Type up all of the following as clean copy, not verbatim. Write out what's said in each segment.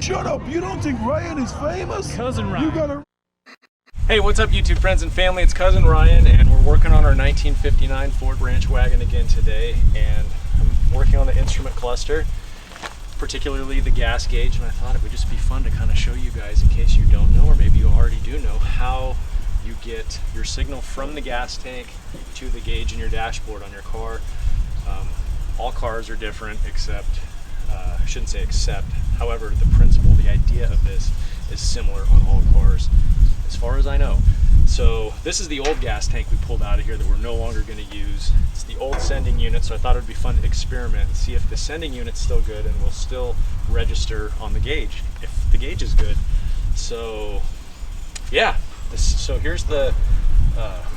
Shut up, you don't think Ryan is famous? Cousin Ryan. You gotta... Hey, what's up YouTube friends and family? It's Cousin Ryan, and we're working on our 1959 Ford Ranch wagon again today, and I'm working on the instrument cluster, particularly the gas gauge, and I thought it would just be fun to kind of show you guys, in case you don't know, or maybe you already do know, how you get your signal from the gas tank to the gauge in your dashboard on your car. All cars are different, except, I shouldn't say except, however, the principle, the idea of this is similar on all cars, as far as I know. So this is the old gas tank we pulled out of here that we're no longer going to use. It's the old sending unit, so I thought it would be fun to experiment and see if the sending unit's still good and will still register on the gauge, if the gauge is good. So yeah, so here's the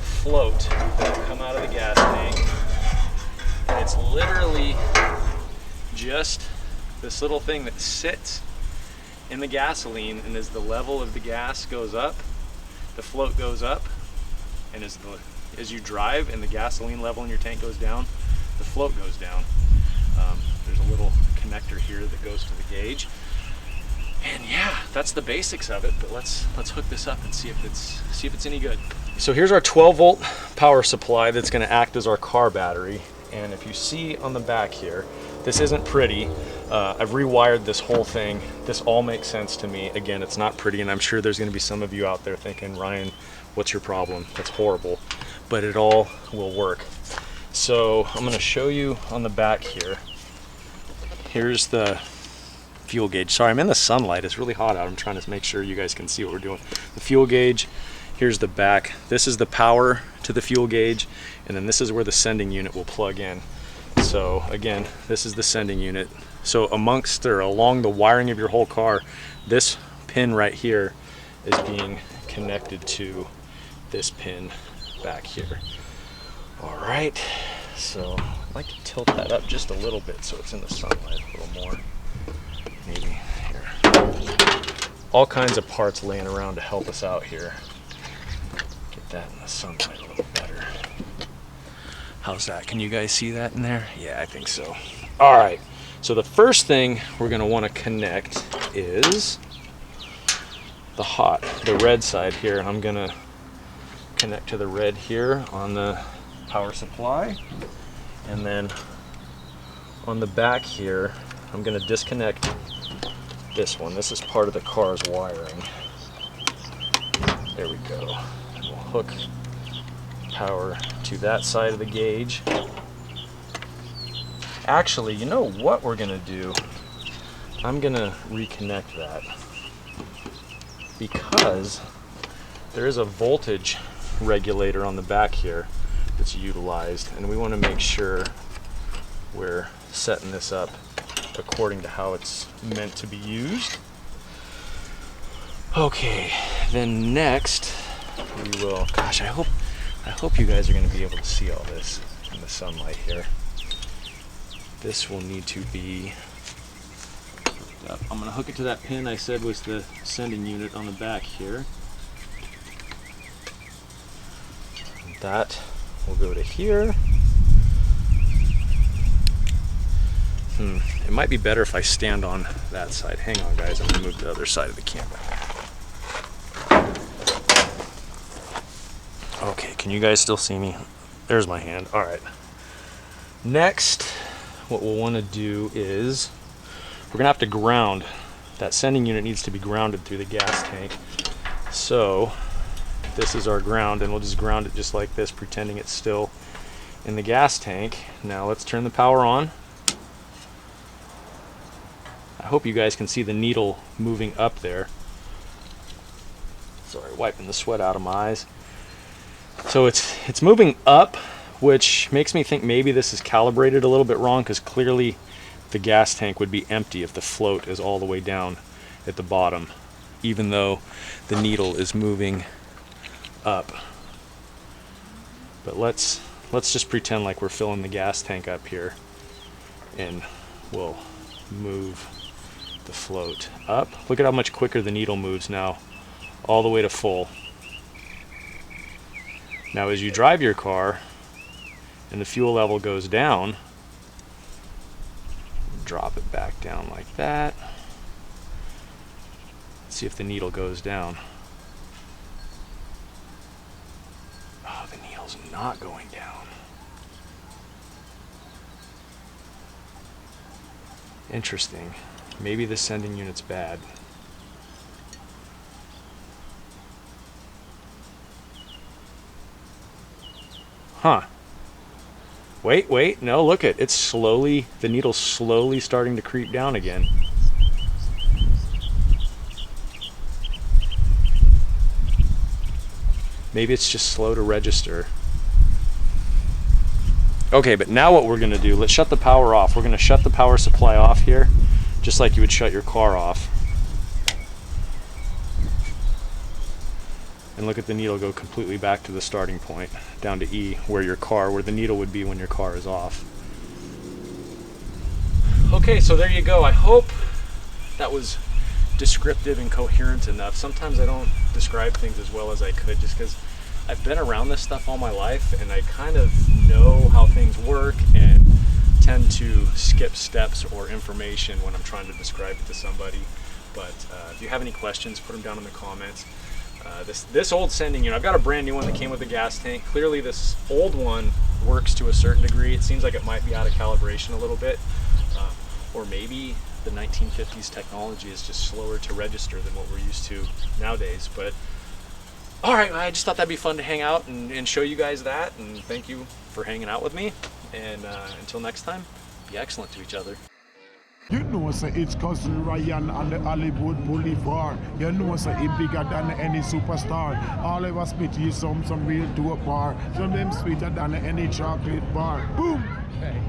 float that will come out of the gas tank. And it's literally just this little thing that sits in the gasoline, and as the level of the gas goes up, the float goes up, and as you drive and the gasoline level in your tank goes down, the float goes down. There's a little connector here that goes to the gauge, and yeah, that's the basics of it. But let's hook this up and see if it's any good. So here's our 12-volt power supply that's going to act as our car battery. And if you see on the back here, this isn't pretty. I've rewired this whole thing. This all makes sense to me. Again, it's not pretty, and I'm sure there's going to be some of you out there thinking, Ryan, what's your problem? That's horrible. But it all will work. So I'm going to show you on the back here. Here's the fuel gauge. Sorry, I'm in the sunlight. It's really hot out. I'm trying to make sure you guys can see what we're doing. The fuel gauge. Here's the back. This is the power to the fuel gauge, and then this is where the sending unit will plug in. So again, this is the sending unit. So amongst or along the wiring of your whole car, this pin right here is being connected to this pin back here. All right, so I'd like to tilt that up just a little bit so it's in the sunlight a little more. Maybe here. All kinds of parts laying around to help us out here. Get that in the sunlight a little better. How's that? Can you guys see that in there? Yeah, I think so. All right, so the first thing we're gonna wanna connect is the red side here. I'm gonna connect to the red here on the power supply. And then on the back here, I'm gonna disconnect this one. This is part of the car's wiring. There we go. And we'll hook power to that side of the gauge. Actually, you know what we're gonna do? I'm gonna reconnect that because there is a voltage regulator on the back here that's utilized, and we want to make sure we're setting this up according to how it's meant to be used. Okay, then next we will, gosh, I hope you guys are going to be able to see all this in the sunlight here. This will need to be hooked up. I'm going to hook it to that pin I said was the sending unit on the back here. That will go to here. It might be better if I stand on that side. Hang on, guys. I'm going to move to the other side of the camera. Okay, can you guys still see me? There's my hand. All right. Next, what we'll want to do is we're going to have to ground. That sending unit needs to be grounded through the gas tank. So this is our ground, and we'll just ground it just like this, pretending it's still in the gas tank. Now let's turn the power on. I hope you guys can see the needle moving up there. Sorry, wiping the sweat out of my eyes. So it's moving up, which makes me think maybe this is calibrated a little bit wrong, because clearly the gas tank would be empty if the float is all the way down at the bottom, even though the needle is moving up. But let's just pretend like we're filling the gas tank up here, and we'll move the float up. Look at how much quicker the needle moves now, all the way to full. Now as you drive your car and the fuel level goes down, drop it back down like that. Let's see if the needle goes down. Oh, the needle's not going down. Interesting. Maybe the sending unit's bad. Huh. Wait, no, look it. It's slowly, the needle's slowly starting to creep down again. Maybe it's just slow to register. Okay, but now what we're gonna do, let's shut the power off. We're gonna shut the power supply off here, just like you would shut your car off. And look at the needle go completely back to the starting point, down to E, where the needle would be when your car is off. Okay, so there you go. I hope that was descriptive and coherent enough. Sometimes I don't describe things as well as I could just because I've been around this stuff all my life and I kind of know how things work and tend to skip steps or information when I'm trying to describe it to somebody. But if you have any questions, put them down in the comments. This old sending unit, I've got a brand new one that came with a gas tank. Clearly this old one works to a certain degree. It seems like it might be out of calibration a little bit, or maybe the 1950s technology is just slower to register than what we're used to nowadays. But all right, I just thought that'd be fun to hang out and show you guys that, and thank you for hanging out with me, and until next time, be excellent to each other. You know, say it's cousin Ryan on the Hollywood Boulevard. You know, say he bigger than any superstar. All of us spit you some real dope bar. Some them sweeter than any chocolate bar. Boom! Hey.